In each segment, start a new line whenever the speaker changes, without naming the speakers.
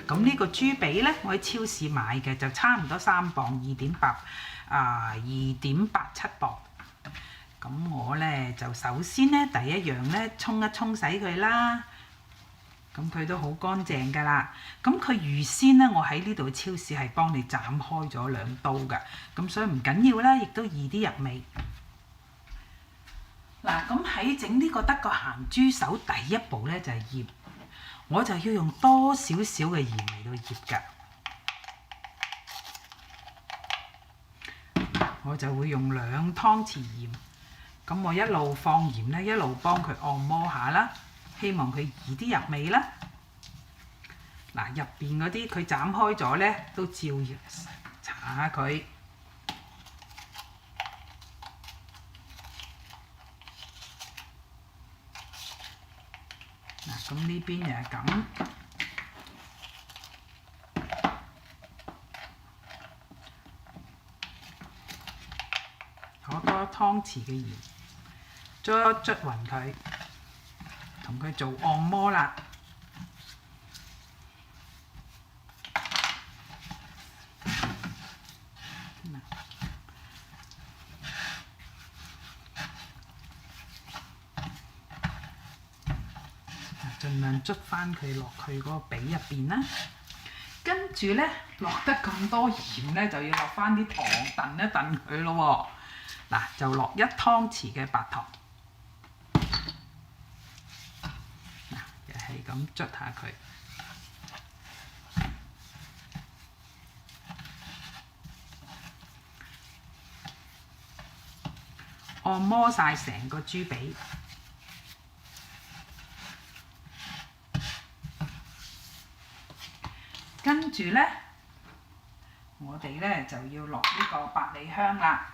咁呢個豬髀呢，我喺超市買嘅就差唔多3磅，2.87磅。咁我呢就首先呢，第一樣呢，沖一沖洗佢啦。咁佢都好乾淨㗎啦。咁佢預先呢，我喺呢度超市係幫你斬開咗2刀㗎。咁所以唔緊要啦，亦都易啲入味。嗱，咁喺整呢個德國鹹豬手第一步呢，就係醃。我就要用多少少嘅鹽嚟到醃㗎，我就會用2湯匙鹽。咁我一路放鹽咧，一路幫佢按摩下啦，希望佢易啲入味啦。嗱，入邊嗰啲佢斬開咗咧，都照搽下佢。嗱，咁呢邊又係咁，攞多湯匙嘅鹽，捽勻佢，同佢做按摩啦。盡量捽翻佢落去嗰個髀入邊啦，跟住咧落得咁多鹽咧，就要落翻啲糖燉一燉佢咯喎。嗱，就落1湯匙嘅白糖，嗱，又係咁捽下佢，按摩晒成個豬髀。跟住呢，我哋呢就要落呢個百里香啦。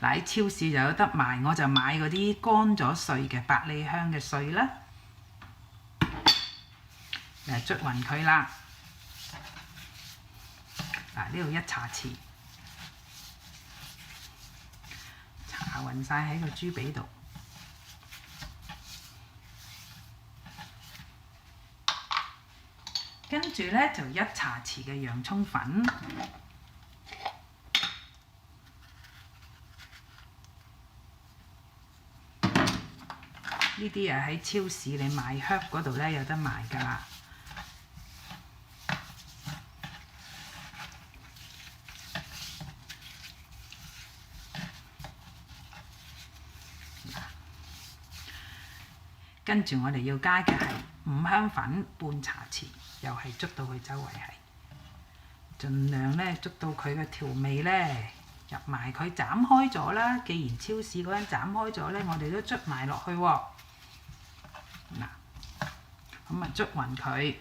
嗱，喺超市就有得賣，我就買嗰啲乾咗碎嘅百里香嘅碎啦。誒，捽勻佢啦。嗱，呢度1茶匙，搽勻晒喺個豬髀度。跟住呢，就1茶匙嘅洋葱粉，呢啲啊喺超市你買 herb 嗰度呢有得賣㗎啦。跟住我哋要加嘅係五香粉半茶匙。又係捽到佢周圍係，盡量咧捽到佢嘅調味咧入埋佢斬開咗啦。既然超市嗰陣斬開咗咧，我哋都捽埋落去喎。嗱，咁啊捽勻佢，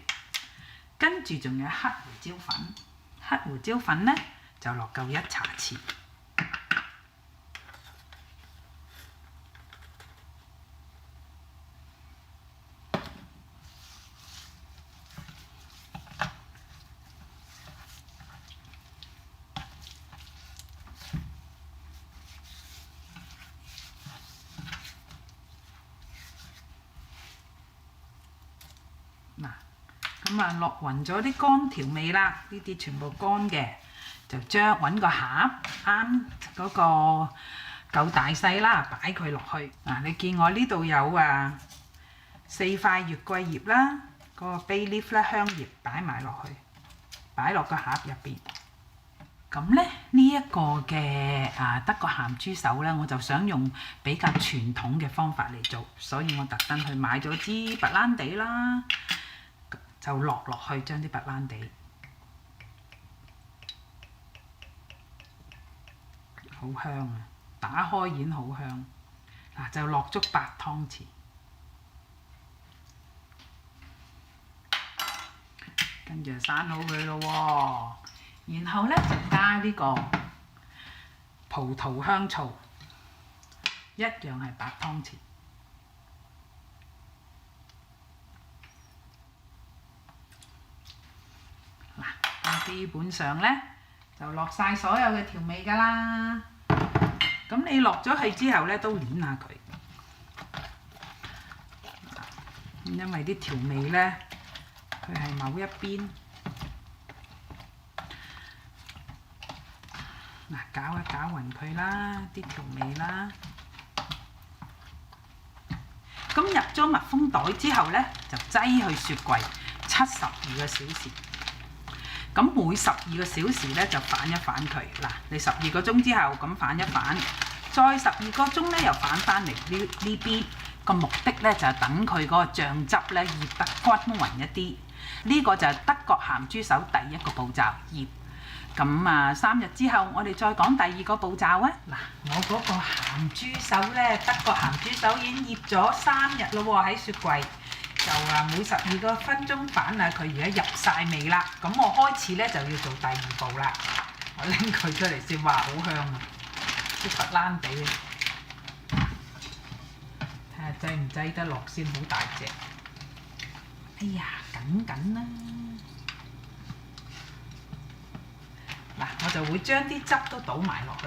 跟住仲有黑胡椒粉，黑胡椒粉咧就落夠1茶匙。嗱，咁啊落勻咗啲乾調味啦，呢啲全部乾嘅，就揾個盒啱嗰個夠大細啦，擺佢落去。嗱，你見我呢度有4塊月桂葉啦，嗰個 bay leaf 啦，香葉擺埋落去，擺落個盒入邊。咁咧呢一個嘅德國鹹豬手咧，我就想用比較傳統嘅方法嚟做，所以我特登去買咗支白蘭地啦。就落去將啲白蘭地，好香啊！打開已經好香。嗱，就落足8湯匙，跟住就閂好佢咯喎。然後咧就加呢個葡萄香醋，一樣係8湯匙。基本上咧就落晒所有嘅調味㗎啦。咁你落咗去之後咧，都攣下佢，因為啲調味咧，佢係某一邊。嗱，攪一攪勻佢啦，啲調味啦。咁入咗密封袋之後咧，就擠去雪櫃72個小時。咁每12個小時咧就反一反佢。嗱，你12個鐘之後咁反一反，再12個鐘咧又反翻嚟呢邊。個目的咧就係等佢嗰個醬汁咧醃得均勻一啲。呢個就係德國鹹豬手第一個步驟醃。咁啊3日之後，我哋再講第二個步驟啊！嗱，我嗰個鹹豬手咧，德國鹹豬手已經醃咗3日咯喎，喺雪櫃就每12個分鐘反下佢，而家入晒味啦。咁我開始咧就要做第二步啦。我拎佢出嚟先，哇，好香啊！啲佛蘭地啊，睇下擠唔擠得落先，好大隻。哎呀，緊緊啦！嗱，我就會將啲汁都倒埋落去，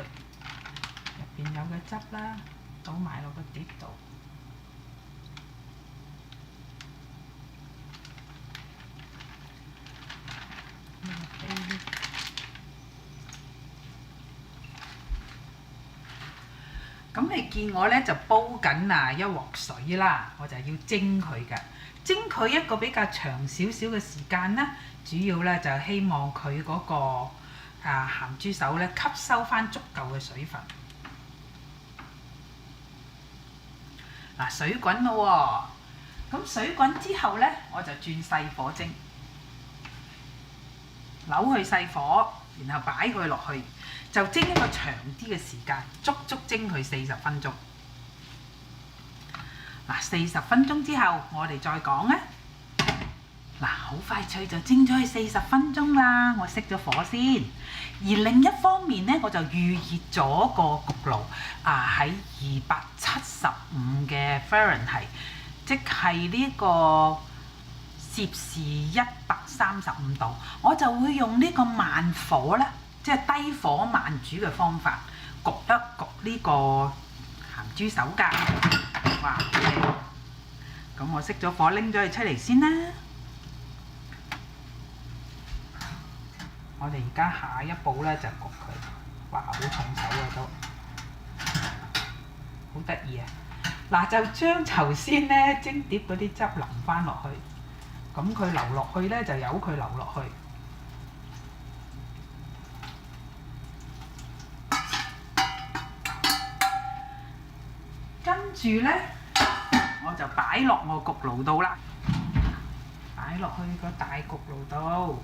入邊有嘅汁啦，倒埋落個碟度。咁你見我咧就煲緊一鑊水啦，我就要蒸佢㗎。蒸佢一個比較長少少嘅時間啦，主要咧就希望佢嗰個鹹豬手咧吸收翻足夠嘅水分。嗱，水滾咯喎，咁水滾之後咧，我就轉細火蒸，扭去細火，然後擺佢落去，就蒸一個長啲嘅時間，足蒸佢40分鐘。嗱，40分鐘之後，我哋再講啊。嗱，好快脆就蒸咗去40分鐘啦，我熄咗火先。而另一方面咧，我就預熱咗個焗爐喺275嘅 Fahrenheit， 即係呢個攝氏135度。我就會用呢個慢火咧，即係低火慢煮嘅方法焗一焗呢個鹹豬手㗎。哇，好靚！咁我熄咗火，拎咗佢出嚟先啦。我哋而家下一步咧就焗佢，哇，好重手啊都，好得意啊！嗱，就將頭先咧蒸碟嗰啲汁淋翻落去，咁佢流落去咧就由佢流落去。跟住咧，我就擺落我焗爐度啦，擺落去個大焗爐度。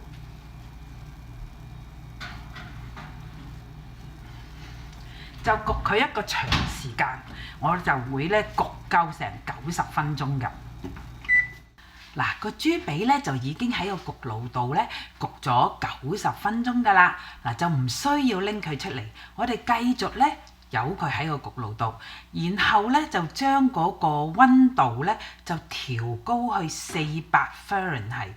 就焗佢一個長時間，我就會咧焗夠成90分鐘㗎。嗱，個豬髀咧就已經喺個焗爐度咧焗咗90分鐘㗎啦。嗱，就唔需要拎佢出嚟，我哋繼續咧由佢喺個焗爐度，然後咧就將嗰個溫度咧就調高去400 Fahrenheit，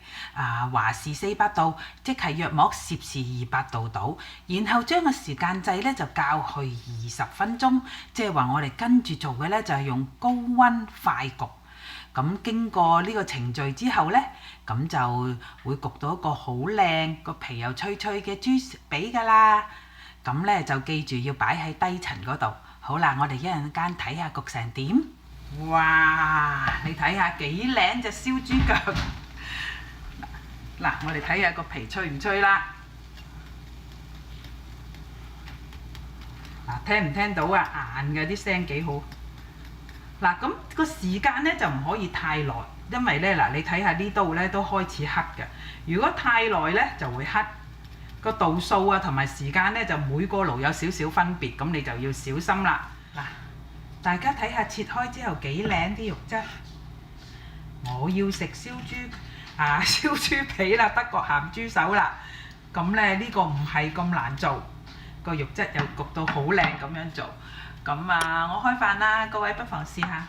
華氏400度，即係約莫攝氏200度到。然後將個時間掣咧就校去20分鐘，即係話我哋跟住做嘅咧就係用高溫快焗。咁經過呢個程序之後咧，咁就會焗到一個好靚個皮又脆脆嘅豬髀㗎啦。咁咧就記住要擺喺低層嗰度。好啦，我哋一陣間睇下焗成點。哇！你睇下幾靚隻燒豬腳。嗱，我哋睇下個皮脆唔脆啦。嗱，聽唔聽到啊？硬嘅啲聲幾好。嗱，咁個時間咧就唔可以太耐，因為咧嗱，你睇下呢度咧都開始黑嘅。如果太耐咧就會黑。個度數啊同埋時間咧就每個爐有少少分別，咁你就要小心啦。嗱，大家睇下切開之後幾靚啲肉質。我要食燒豬髀啦，德國鹹豬手啦。咁咧呢個唔係咁難做，個肉質又焗到好靚咁樣做。咁我開飯啦，各位不妨試下。